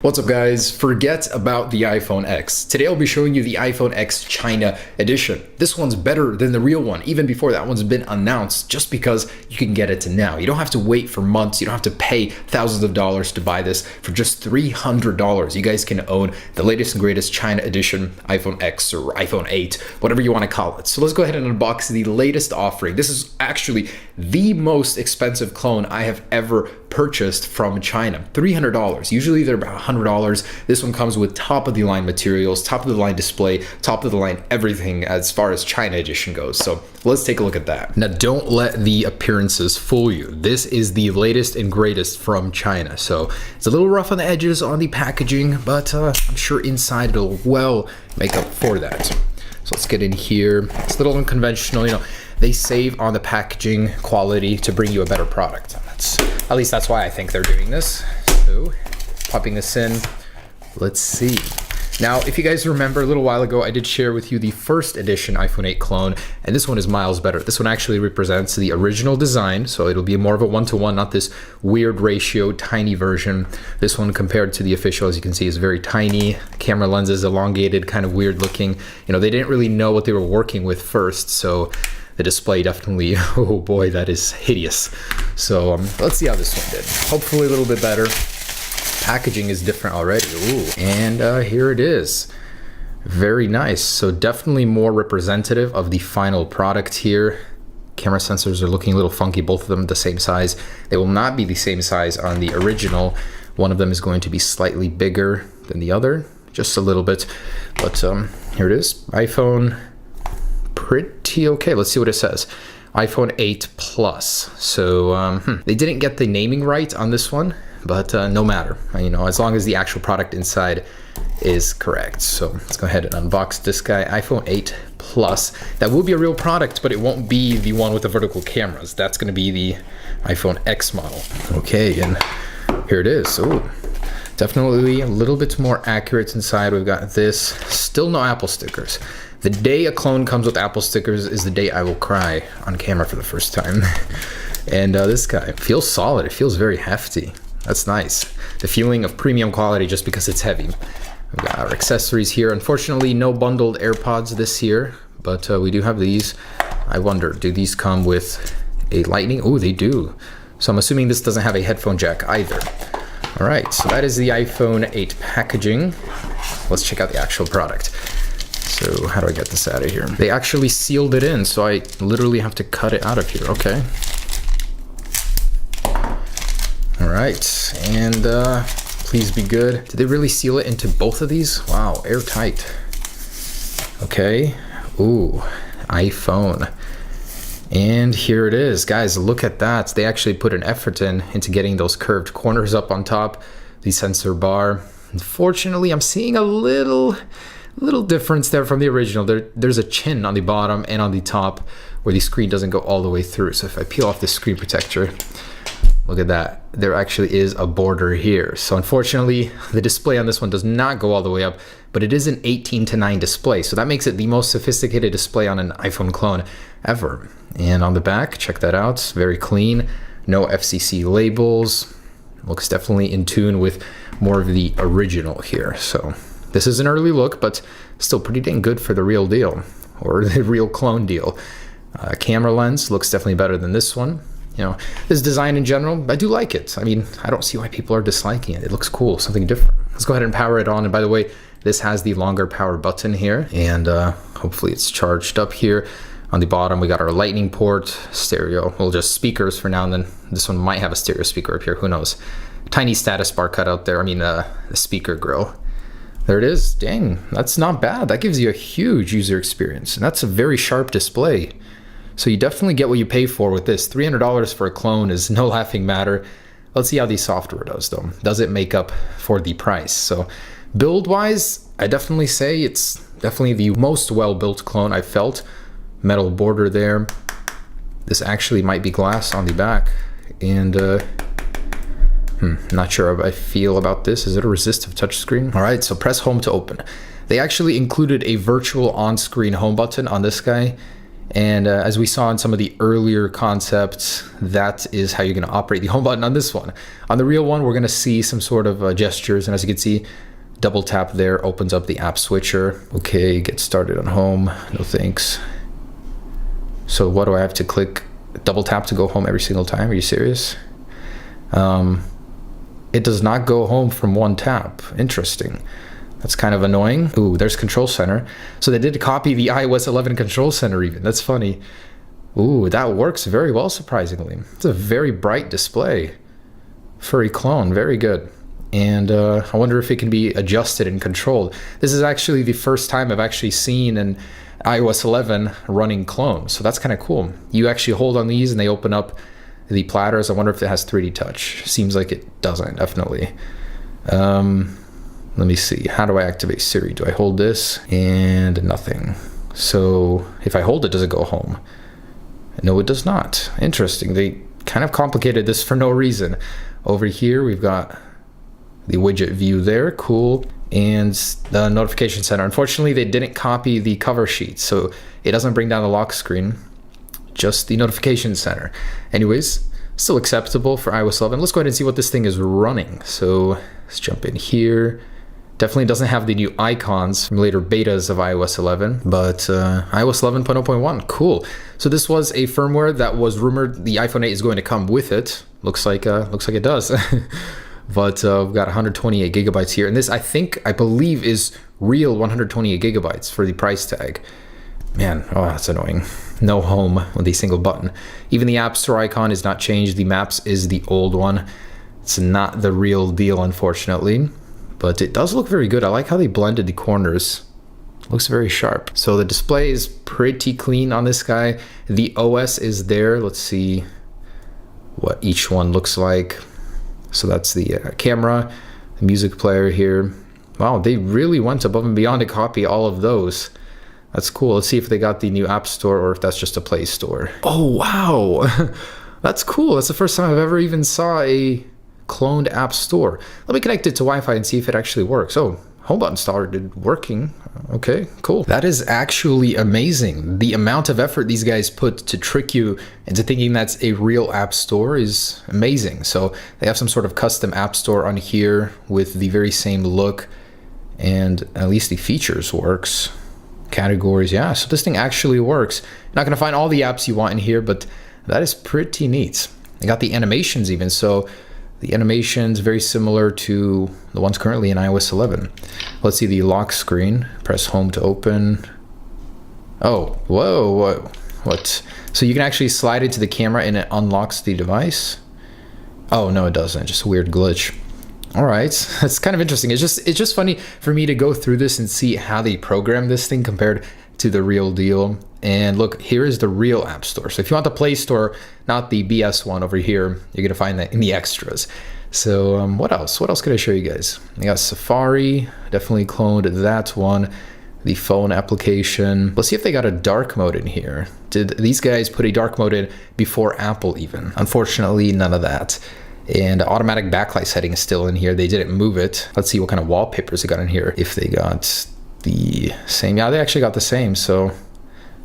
What's up guys, forget about the iPhone X. Today I'll be showing you the iPhone X China edition. This one's better than the real one, even before that one's been announced, just because you can get it now. You don't have to wait for months, you don't have to pay thousands of dollars to buy this. For just $300, you guys can own the latest and greatest China edition iPhone X or iPhone 8, whatever you want to call it. So let's go ahead and unbox the latest offering. This is actually the most expensive clone I have ever purchased from China. $300. Usually they're about $100. This one comes with top of the line materials, top of the line display, top of the line everything as far as China edition goes. So let's take a look at that. Now don't let the appearances fool you. This is the latest and greatest from China. So it's a little rough on the edges on the packaging, but I'm sure inside it'll well make up for that. So let's get in here. It's a little unconventional, you know. They save on the packaging quality to bring you a better product. At least that's why I think they're doing this. So, popping this in, let's see. Now, if you guys remember a little while ago, I did share with you the first edition iPhone 8 clone, and this one is miles better. This one actually represents the original design, so it'll be more of a one-to-one, not this weird ratio, tiny version. This one compared to the official, as you can see, is very tiny. Camera lens is elongated, kind of weird looking. You know, they didn't really know what they were working with first, so the display definitely, oh boy, that is hideous. So let's see how this one did. Hopefully a little bit better. Packaging is different already. Ooh. And here it is. Very nice. So definitely more representative of the final product here. Camera sensors are looking a little funky, both of them the same size. They will not be the same size on the original. One of them is going to be slightly bigger than the other, just a little bit. But here it is. iPhone, pretty okay. Let's see what it says. iPhone 8 Plus. So they didn't get the naming right on this one, but no matter. You know, as long as the actual product inside is correct. So let's go ahead and unbox this guy. iPhone 8 Plus. That will be a real product, but it won't be the one with the vertical cameras. That's going to be the iPhone X model. Okay, and here it is. So definitely a little bit more accurate inside. We've got this. Still no Apple stickers. The day a clone comes with Apple stickers is the day I will cry on camera for the first time. And this guy feels solid. It feels very hefty. That's nice. The feeling of premium quality just because it's heavy. We've got our accessories here. Unfortunately, no bundled AirPods this year, but we do have these. I wonder, do these come with a lightning? Oh, they do. So I'm assuming this doesn't have a headphone jack either. All right, so that is the iPhone 8 packaging. Let's check out the actual product. So how do I get this out of here? They actually sealed it in, so I literally have to cut it out of here. Okay. All right, and please be good. Did they really seal it into both of these? Wow, airtight. Okay. Ooh, iPhone. And here it is. Guys, look at that. They actually put an effort into getting those curved corners up on top, the sensor bar. Unfortunately, I'm seeing a little difference there from the original. There's a chin on the bottom and on the top where the screen doesn't go all the way through. So if I peel off the screen protector, look at that. There actually is a border here. So unfortunately, the display on this one does not go all the way up, but it is an 18:9 display. So that makes it the most sophisticated display on an iPhone clone ever. And on the back, check that out. It's very clean. No FCC labels. Looks definitely in tune with more of the original here. So this is an early look, but still pretty dang good for the real deal, or the real clone deal. Camera lens looks definitely better than this one. You know, this design in general, I do like it. I mean, I don't see why people are disliking it. It looks cool, something different. Let's go ahead and power it on. And by the way, this has the longer power button here, and hopefully it's charged up here. On the bottom, we got our lightning port, stereo, well, just speakers for now, and then this one might have a stereo speaker up here, who knows. Tiny status bar cut out there, I mean, the speaker grill. There it is. Dang, that's not bad. That gives you a huge user experience, and that's a very sharp display. So you definitely get what you pay for with this. $300 for a clone is no laughing matter. Let's see how the software does though. Does it make up for the price? So build-wise, I definitely say it's definitely the most well-built clone I've felt. Metal border there. This actually might be glass on the back, and not sure how I feel about this. Is it a resistive touchscreen? All right, so press home to open. They actually included a virtual on-screen home button on this guy, And as we saw in some of the earlier concepts, that is how you're going to operate the home button on this one. On the real one, we're going to see some sort of gestures. And as you can see, double tap there opens up the app switcher. Okay, get started on home. No thanks. So what do I have to click? Double tap to go home every single time? Are you serious? It does not go home from one tap. Interesting. That's kind of annoying. Ooh, there's Control Center. So they did copy the iOS 11 Control Center even. That's funny. Ooh, that works very well, surprisingly. It's a very bright display. Furry clone, very good. And I wonder if it can be adjusted and controlled. This is actually the first time I've actually seen an iOS 11 running clone. So that's kind of cool. You actually hold on these and they open up the platters. I wonder if it has 3D touch. Seems like it doesn't, definitely. Let me see. How do I activate Siri? Do I hold this? And nothing. So if I hold it, does it go home? No, it does not. Interesting. They kind of complicated this for no reason. Over here, we've got the widget view there. Cool. And the notification center. Unfortunately, they didn't copy the cover sheet, so it doesn't bring down the lock screen, just the notification center. Anyways, still acceptable for iOS 11. Let's go ahead and see what this thing is running. So let's jump in here. Definitely doesn't have the new icons from later betas of iOS 11, but iOS 11.0.1, cool. So this was a firmware that was rumored the iPhone 8 is going to come with it. Looks like it does. But we've got 128 gigabytes here, and this I believe is real 128 gigabytes for the price tag. Man, oh, that's annoying. No home with a single button. Even the App Store icon is not changed. The Maps is the old one. It's not the real deal, unfortunately. But it does look very good. I like how they blended the corners. Looks very sharp. So the display is pretty clean on this guy. The OS is there. Let's see what each one looks like. So that's the camera, the music player here. Wow, they really went above and beyond to copy all of those. That's cool. Let's see if they got the new App Store or if that's just a Play Store. Oh, wow. That's cool. That's the first time I've ever even saw a cloned App Store. Let me connect it to Wi-Fi and see if it actually works. Oh, home button started working. Okay, cool. That is actually amazing. The amount of effort these guys put to trick you into thinking that's a real App Store is amazing. So they have some sort of custom App Store on here with the very same look, and at least the features works. Categories, yeah, so this thing actually works. You're not gonna find all the apps you want in here, but that is pretty neat. They got the animations even, so the animations very similar to the ones currently in iOS 11. Let's see the lock screen. Press home to open. Oh, whoa, what? So you can actually slide into the camera and it unlocks the device? Oh, no, it doesn't, just a weird glitch. All right, that's kind of interesting. It's just funny for me to go through this and see how they program this thing compared to the real deal. And look, here is the real App Store. So if you want the Play Store, not the BS one over here, you're gonna find that in the extras. So what else? What else could I show you guys? I got Safari, definitely cloned that one. The phone application. Let's see if they got a dark mode in here. Did these guys put a dark mode in before Apple even? Unfortunately, none of that. And automatic backlight setting is still in here. They didn't move it. Let's see what kind of wallpapers they got in here. If they got the same. Yeah, they actually got the same. So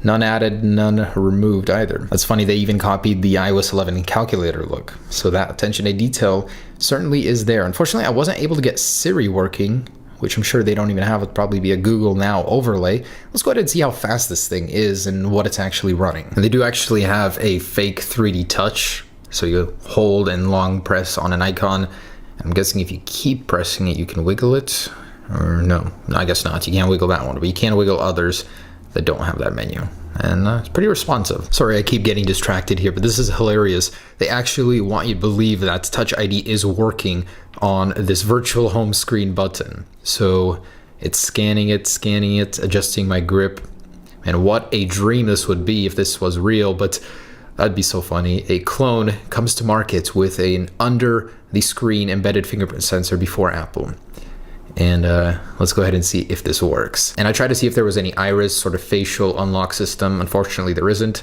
none added, none removed either. That's funny, they even copied the iOS 11 calculator look. So that attention to detail certainly is there. Unfortunately, I wasn't able to get Siri working, which I'm sure they don't even have. It'd probably be a Google Now overlay. Let's go ahead and see how fast this thing is and what it's actually running. And they do actually have a fake 3D touch. So you hold and long press on an icon. I'm guessing if you keep pressing it, you can wiggle it. Or no, I guess not. You can't wiggle that one, but you can wiggle others that don't have that menu. And it's pretty responsive. Sorry, I keep getting distracted here, but this is hilarious. They actually want you to believe that Touch ID is working on this virtual home screen button. So it's scanning it, adjusting my grip. And what a dream this would be if this was real, but that'd be so funny. A clone comes to market with an under the screen embedded fingerprint sensor before Apple. And let's go ahead and see if this works. And I tried to see if there was any iris sort of facial unlock system. Unfortunately, there isn't.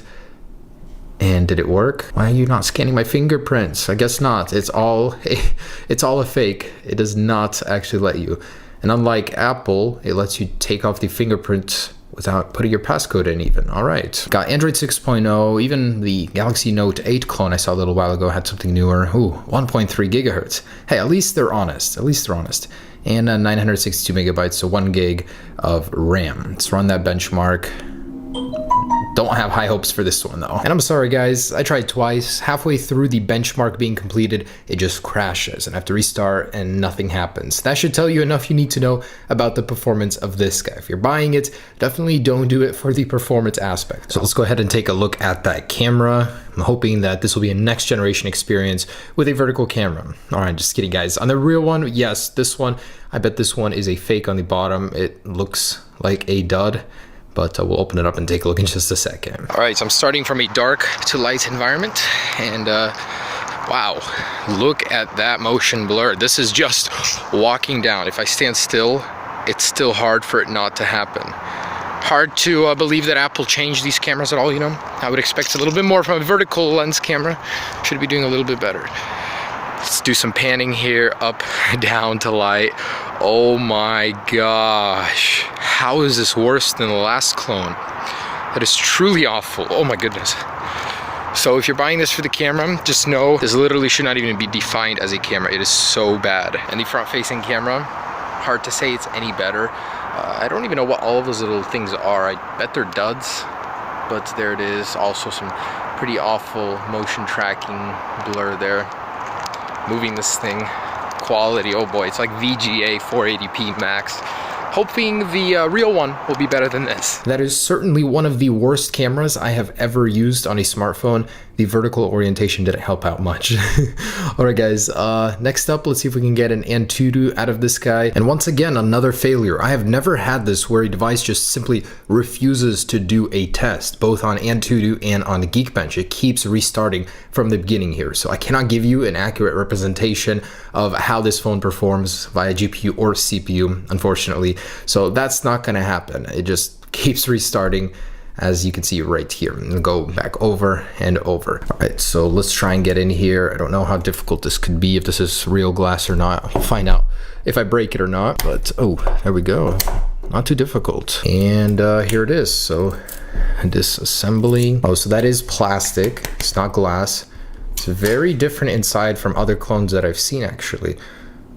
And did it work? Why are you not scanning my fingerprints? I guess not. It's all a fake. It does not actually let you. And unlike Apple, it lets you take off the fingerprint without putting your passcode in even. All right. Got Android 6.0, even the Galaxy Note 8 clone I saw a little while ago had something newer. Ooh, 1.3 gigahertz. Hey, at least they're honest. At least they're honest. And 962 megabytes, so 1 gig of RAM. Let's run that benchmark. Don't have high hopes for this one though. And I'm sorry guys, I tried twice. Halfway through the benchmark being completed, it just crashes and I have to restart and nothing happens. That should tell you enough you need to know about the performance of this guy. If you're buying it, definitely don't do it for the performance aspect. So let's go ahead and take a look at that camera. I'm hoping that this will be a next generation experience with a vertical camera. All right, just kidding guys. On the real one, yes, this one, I bet this one is a fake on the bottom. It looks like a dud. But we'll open it up and take a look in just a second. All right, so I'm starting from a dark to light environment, and wow, look at that motion blur. This is just walking down. If I stand still, it's still hard for it not to happen. Hard to believe that Apple changed these cameras at all, you know? I would expect a little bit more from a vertical lens camera. Should be doing a little bit better. Let's do some panning here, up, down to light. Oh my gosh. How is this worse than the last clone? That is truly awful. Oh my goodness. So if you're buying this for the camera, just know this literally should not even be defined as a camera. It is so bad. And the front-facing camera, hard to say it's any better. I don't even know what all of those little things are. I bet they're duds, but there it is. Also some pretty awful motion tracking blur there. Moving this thing, quality, oh boy, it's like VGA 480p max. Hoping the real one will be better than this. That is certainly one of the worst cameras I have ever used on a smartphone. The vertical orientation didn't help out much. All right, guys, next up, let's see if we can get an Antutu out of this guy. And once again, another failure. I have never had this where a device just simply refuses to do a test, both on Antutu and on Geekbench. It keeps restarting from the beginning here. So I cannot give you an accurate representation of how this phone performs via GPU or CPU, unfortunately. So that's not gonna happen. It just keeps restarting, as you can see right here. I'm gonna go back over and over. All right, so let's try and get in here. I don't know how difficult this could be, if this is real glass or not. I'll find out if I break it or not, but oh, there we go. Not too difficult. And here it is. So disassembling. Oh, so that is plastic. It's not glass. It's very different inside from other clones that I've seen actually.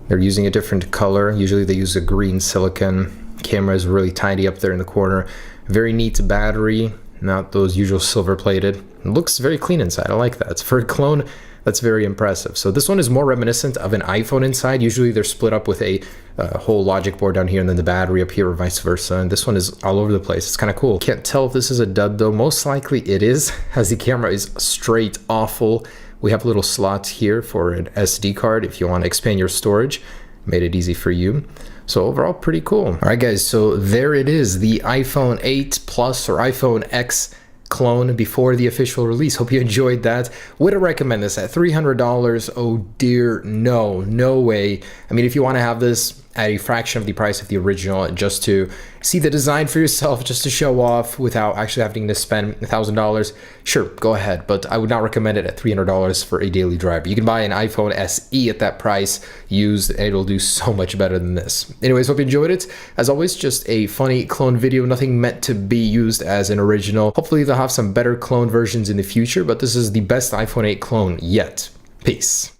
They're using a different color. Usually they use a green silicon. Camera is really tiny up there in the corner. Very neat battery, not those usual silver plated. It looks very clean inside. I like that. For a clone, that's very impressive. So this one is more reminiscent of an iPhone inside. Usually they're split up with a whole logic board down here and then the battery up here or vice versa. And this one is all over the place. It's kind of cool. Can't tell if this is a dud though. Most likely it is, as the camera is straight awful. We have little slots here for an SD card if you want to expand your storage. Made it easy for you. So overall, pretty cool. All right, guys, so there it is, the iPhone 8 Plus or iPhone X clone before the official release. Hope you enjoyed that. Would I recommend this at $300? Oh dear, no, no way. I mean, if you want to have this at a fraction of the price of the original, just to see the design for yourself, just to show off without actually having to spend $1,000, sure, go ahead. But I would not recommend it at $300 for a daily driver. You can buy an iPhone SE at that price used, and it'll do so much better than this. Anyways, hope you enjoyed it. As always, just a funny clone video, nothing meant to be used as an original. Hopefully they'll have some better clone versions in the future, but this is the best iPhone 8 clone yet. Peace.